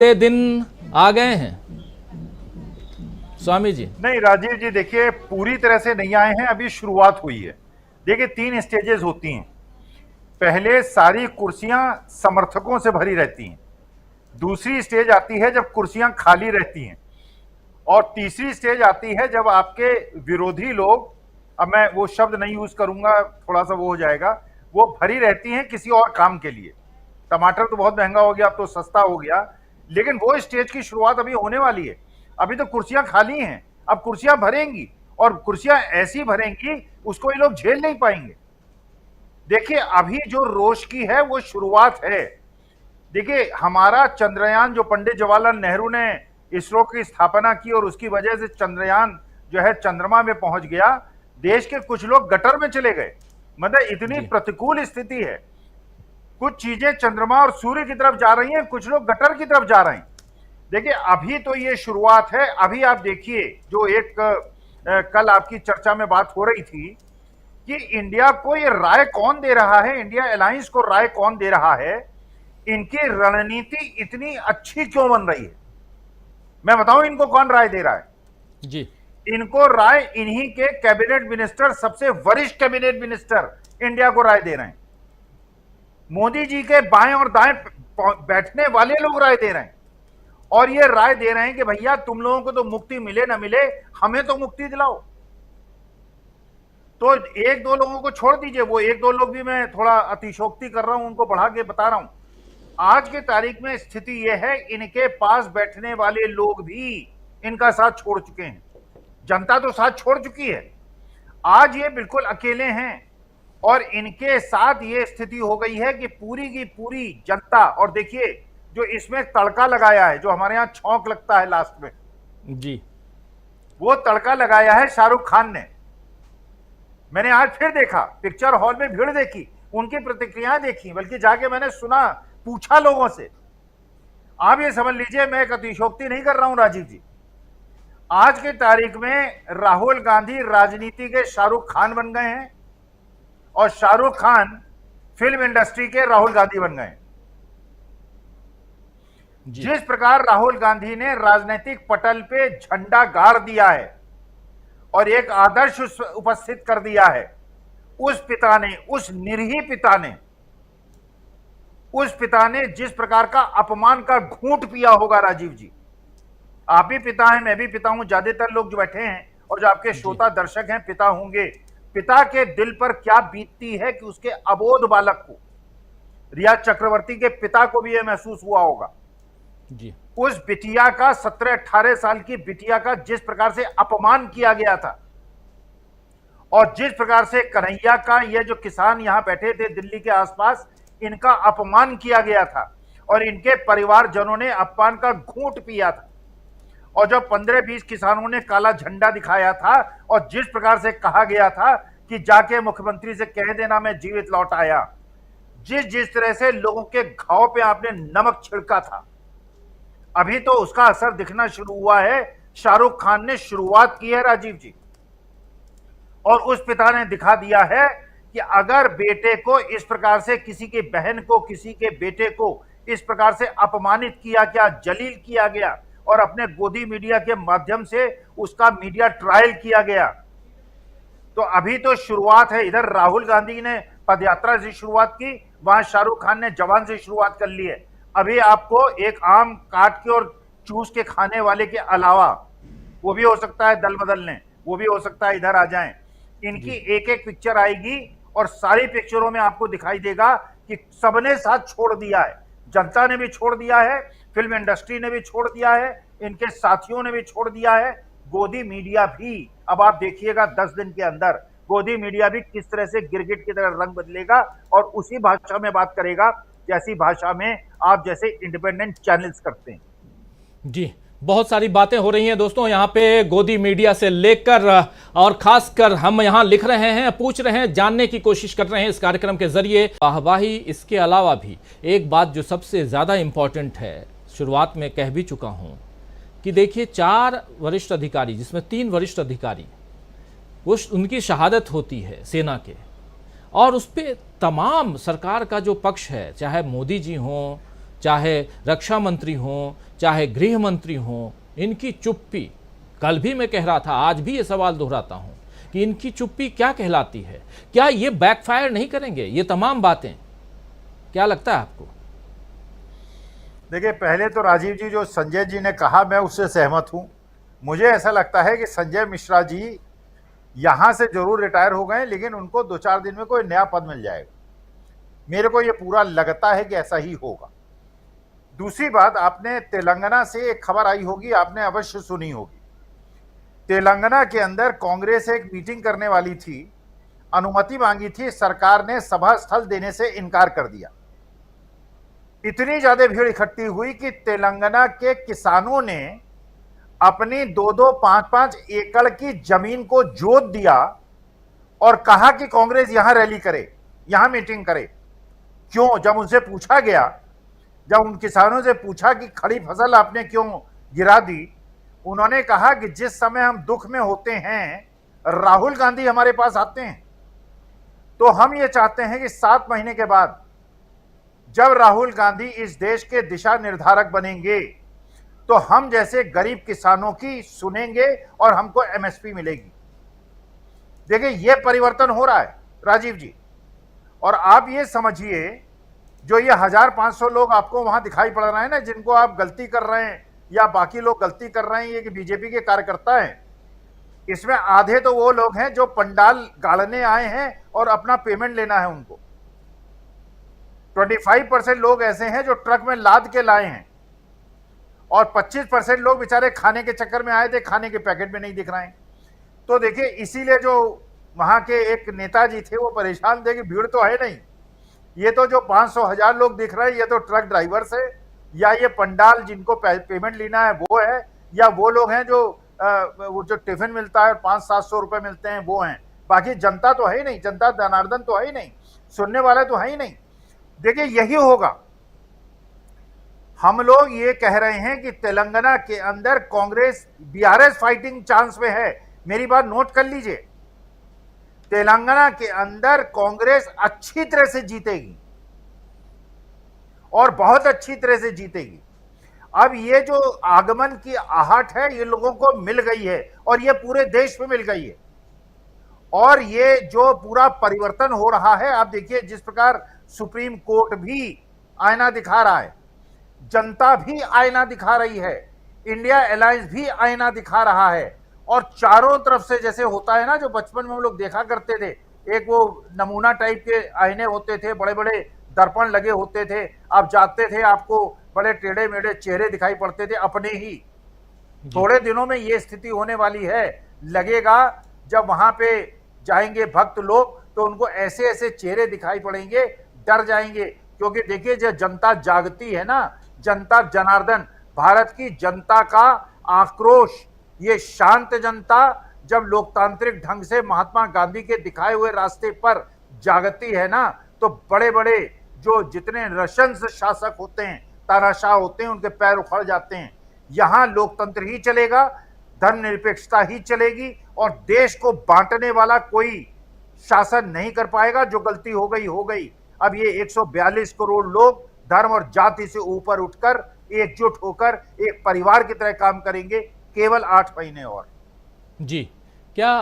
ये दिन आ गए हैं स्वामी जी। नहीं राजीव जी, देखिए पूरी तरह से नहीं आए हैं, अभी शुरुआत हुई है। देखिए 3 स्टेजेस होती हैं। पहले सारी कुर्सियां समर्थकों से भरी रहती हैं। दूसरी स्टेज आती है जब कुर्सियां खाली रहती हैं। और तीसरी स्टेज आती है जब आपके विरोधी लोग, अब मैं वो शब्द नहीं यूज करूंगा, थोड़ा सा वो हो जाएगा, वो भरी रहती हैं किसी और काम के लिए। टमाटर तो बहुत महंगा हो गया, अब तो सस्ता हो गया, लेकिन वो स्टेज की शुरुआत अभी होने वाली है। अभी तो कुर्सियां खाली हैं, अब कुर्सियां भरेंगी, और कुर्सियां ऐसी भरेंगी उसको ये लोग झेल नहीं पाएंगे। देखिए अभी जो रोष की है वो शुरुआत है। देखिए हमारा चंद्रयान, जो पंडित जवाहरलाल नेहरू ने इसरो की स्थापना की और उसकी वजह से चंद्रयान जो है चंद्रमा में पहुंच गया, देश के कुछ लोग गटर में चले गए। मतलब इतनी जी प्रतिकूल स्थिति है, कुछ चीजें चंद्रमा और सूर्य की तरफ जा रही हैं, कुछ लोग गटर की तरफ जा रहे हैं। देखिए अभी तो ये शुरुआत है। अभी आप देखिए जो एक कल आपकी चर्चा में बात हो रही थी कि इंडिया को ये राय कौन दे रहा है, इंडिया अलायंस को राय कौन दे रहा है, इनकी रणनीति इतनी अच्छी क्यों बन रही है। मैं बताऊं इनको कौन राय दे रहा है। जी इनको राय इन्हीं के कैबिनेट मिनिस्टर, सबसे वरिष्ठ कैबिनेट मिनिस्टर इंडिया को राय दे रहे हैं। मोदी जी के बाएं और दाएं बैठने वाले लोग राय दे रहे हैं, और ये राय दे रहे हैं कि भैया तुम लोगों को तो मुक्ति मिले ना मिले, हमें तो मुक्ति दिलाओ। तो एक दो लोगों को छोड़ दीजिए, वो एक दो लोग भी मैं थोड़ा अतिशोक्ति कर रहा हूं, उनको बढ़ा के बता रहा हूं। आज के तारीख में स्थिति यह है, इनके पास बैठने वाले लोग भी इनका साथ छोड़ चुके हैं। जनता तो साथ छोड़ चुकी है, आज ये बिल्कुल अकेले हैं। और इनके साथ ये स्थिति हो गई है कि पूरी की पूरी जनता, और देखिए जो इसमें तड़का लगाया है, जो हमारे यहां छौंक लगता है लास्ट में, जी वो तड़का लगाया है शाहरुख खान ने। मैंने आज फिर देखा, पिक्चर हॉल में भीड़ देखी, उनकी प्रतिक्रियाएं देखी, बल्कि जाके मैंने सुना, पूछा लोगों से। आप ये समझ लीजिए मैं एक अतिशोक्ति नहीं कर रहा हूं राजीव जी। आज की तारीख में राहुल गांधी राजनीति के शाहरुख खान बन गए हैं, और शाहरुख खान फिल्म इंडस्ट्री के राहुल गांधी बन गए। जिस प्रकार राहुल गांधी ने राजनीतिक पटल पे झंडा गाड़ दिया है और एक आदर्श उपस्थित कर दिया है, उस पिता ने, उस निरीह पिता ने जिस प्रकार का अपमान का घूंट पिया होगा राजीव जी। आप भी पिता हैं, मैं भी पिता हूं, ज्यादातर लोग जो बैठे हैं और जो आपके श्रोता दर्शक हैं पिता होंगे। पिता के दिल पर क्या बीतती है कि उसके अबोध बालक को, रिया चक्रवर्ती के पिता को भी यह महसूस हुआ होगा। जी उस बिटिया का, 17-18 साल की बिटिया का जिस प्रकार से अपमान किया गया था, और जिस प्रकार से कन्हैया का, ये जो किसान यहां बैठे थे दिल्ली के आसपास, इनका अपमान किया गया था, और इनके परिवारजनों ने अपमान का घूंट पिया था। और जब 15-20 किसानों ने काला झंडा दिखाया था, और जिस प्रकार से कहा गया था कि जाके मुख्यमंत्री से कह देना मैं जीवित लौट आया, जिस तरह से लोगों के घाव पे आपने नमक छिड़का था, अभी तो उसका असर दिखना शुरू हुआ है। शाहरुख खान ने शुरुआत की है राजीव जी, और उस पिता ने दिखा दिया है कि अगर बेटे को इस प्रकार से, किसी की बहन को, किसी के बेटे को इस प्रकार से अपमानित किया गया, जलील किया गया, और अपने गोदी मीडिया के माध्यम से उसका मीडिया ट्रायल किया गया, तो अभी तो शुरुआत है। इधर राहुल गांधी ने पदयात्रा से शुरुआत की, वहां शाहरुख खान ने जवान से शुरुआत कर ली है। अभी आपको एक आम काट के और चूस के खाने वाले के अलावा, वो भी हो सकता है दल बदलने, वो भी हो सकता है इधर आ जाएं, इनकी एक एक पिक्चर आएगी, और सारी पिक्चरों में आपको दिखाई देगा कि सबने साथ छोड़ दिया है। जनता ने भी छोड़ दिया है, फिल्म इंडस्ट्री ने भी छोड़ दिया है, इनके साथियों ने भी छोड़ दिया है, गोदी मीडिया भी। अब आप देखिएगा 10 दिन के अंदर गोदी मीडिया भी किस तरह से गिरगिट की तरह रंग बदलेगा, और उसी भाषा में बात करेगा जैसी भाषा में आप जैसे इंडिपेंडेंट चैनल्स करते हैं। जी बहुत सारी बातें हो रही हैं दोस्तों यहाँ पे, गोदी मीडिया से लेकर, और खासकर हम यहाँ लिख रहे हैं, पूछ रहे हैं, जानने की कोशिश कर रहे हैं इस कार्यक्रम के जरिए वाहवाही। इसके अलावा भी एक बात जो सबसे ज़्यादा इम्पॉर्टेंट है, शुरुआत में कह भी चुका हूँ कि देखिए 4 वरिष्ठ अधिकारी, जिसमें 3 वरिष्ठ अधिकारी, उनकी शहादत होती है सेना के, और उस पर तमाम सरकार का जो पक्ष है, चाहे मोदी जी हों, चाहे रक्षा मंत्री हों, चाहे गृह मंत्री हों, इनकी चुप्पी, कल भी मैं कह रहा था, आज भी ये सवाल दोहराता हूं कि इनकी चुप्पी क्या कहलाती है? क्या ये बैकफायर नहीं करेंगे ये तमाम बातें? क्या लगता है आपको? देखिए, पहले तो राजीव जी जो संजय जी ने कहा मैं उससे सहमत हूं। मुझे ऐसा लगता है कि संजय मिश्रा जी यहां से जरूर रिटायर हो गए, लेकिन उनको 2-4 दिन में कोई नया पद मिल जाएगा। मेरे को यह पूरा लगता है कि ऐसा ही होगा। दूसरी बात, आपने तेलंगाना से एक खबर आई होगी, आपने अवश्य सुनी होगी। तेलंगाना के अंदर कांग्रेस एक मीटिंग करने वाली थी, अनुमति मांगी थी, सरकार ने सभा स्थल देने से इनकार कर दिया। इतनी ज्यादा भीड़ इकट्ठी हुई कि तेलंगाना के किसानों ने अपनी 2-2, 5-5 एकड़ की जमीन को जोत दिया और कहा कि कांग्रेस यहां रैली करे, यहां मीटिंग करे। क्यों? जब उनसे पूछा गया, जब उन किसानों से पूछा कि खड़ी फसल आपने क्यों गिरा दी, उन्होंने कहा कि जिस समय हम दुख में होते हैं राहुल गांधी हमारे पास आते हैं, तो हम ये चाहते हैं कि 7 महीने के बाद जब राहुल गांधी इस देश के दिशा निर्धारक बनेंगे तो हम जैसे गरीब किसानों की सुनेंगे और हमको एमएसपी मिलेगी। देखिए, यह परिवर्तन हो रहा है राजीव जी। और आप ये समझिए, जो ये 1500 लोग आपको वहां दिखाई पड़ रहे हैं ना, जिनको आप गलती कर रहे हैं या बाकी लोग गलती कर रहे हैं ये कि बीजेपी के कार्यकर्ता हैं, इसमें आधे तो वो लोग हैं जो पंडाल गाड़ने आए हैं और अपना पेमेंट लेना है उनको। 25% लोग ऐसे हैं जो ट्रक में लाद के लाए हैं और 25% लोग बेचारे खाने के चक्कर में आए थे, खाने के पैकेट में नहीं दिख रहे हैं। तो देखिए, इसीलिए जो वहां के एक नेताजी थे वो परेशान थे कि भीड़ तो है नहीं, ये तो जो 500,000 लोग दिख रहे हैं ये तो ट्रक ड्राइवर्स है, या ये पंडाल जिनको पेमेंट लेना है वो है, या वो लोग हैं जो वो जो टिफिन मिलता है 500-700 रुपए मिलते हैं वो हैं। बाकी जनता तो है ही नहीं, जनता जनार्दन तो है ही नहीं, सुनने वाले तो है ही नहीं। देखिए, यही होगा। हम लोग ये कह रहे हैं कि तेलंगाना के अंदर कांग्रेस बीआरएस फाइटिंग चांस में है। मेरी बात नोट कर लीजिए, तेलंगाना के अंदर कांग्रेस अच्छी तरह से जीतेगी और बहुत अच्छी तरह से जीतेगी। अब ये जो आगमन की आहट है ये लोगों को मिल गई है और ये पूरे देश में मिल गई है। और ये जो पूरा परिवर्तन हो रहा है, आप देखिए जिस प्रकार सुप्रीम कोर्ट भी आईना दिखा रहा है, जनता भी आईना दिखा रही है, इंडिया अलायंस भी आईना दिखा रहा है, और चारों तरफ से जैसे होता है ना, जो बचपन में हम लोग देखा करते थे, एक वो नमूना टाइप के आईने होते थे, बड़े बड़े दर्पण लगे होते थे, आप जाते थे आपको बड़े टेढ़े मेढ़े चेहरे दिखाई पड़ते थे अपने ही। थोड़े दिनों में ये स्थिति होने वाली है। लगेगा जब वहां पे जाएंगे भक्त लोग तो उनको ऐसे ऐसे चेहरे दिखाई पड़ेंगे, डर जाएंगे। क्योंकि देखिए, जो जनता जागती है ना, जनता जनार्दन, भारत की जनता का आक्रोश, ये शांत जनता जब लोकतांत्रिक ढंग से महात्मा गांधी के दिखाए हुए रास्ते पर जागती है ना, तो बड़े बड़े जो जितने नृशंस शासक होते हैं, तानाशाह होते हैं, उनके पैर उखड़ जाते हैं। यहां लोकतंत्र ही चलेगा, धर्मनिरपेक्षता ही चलेगी और देश को बांटने वाला कोई शासन नहीं कर पाएगा। जो गलती हो गई हो गई। अब ये 142 करोड़ लोग धर्म और जाति से ऊपर उठकर एकजुट होकर एक परिवार की तरह काम करेंगे केवल 8 महीने और। जी, क्या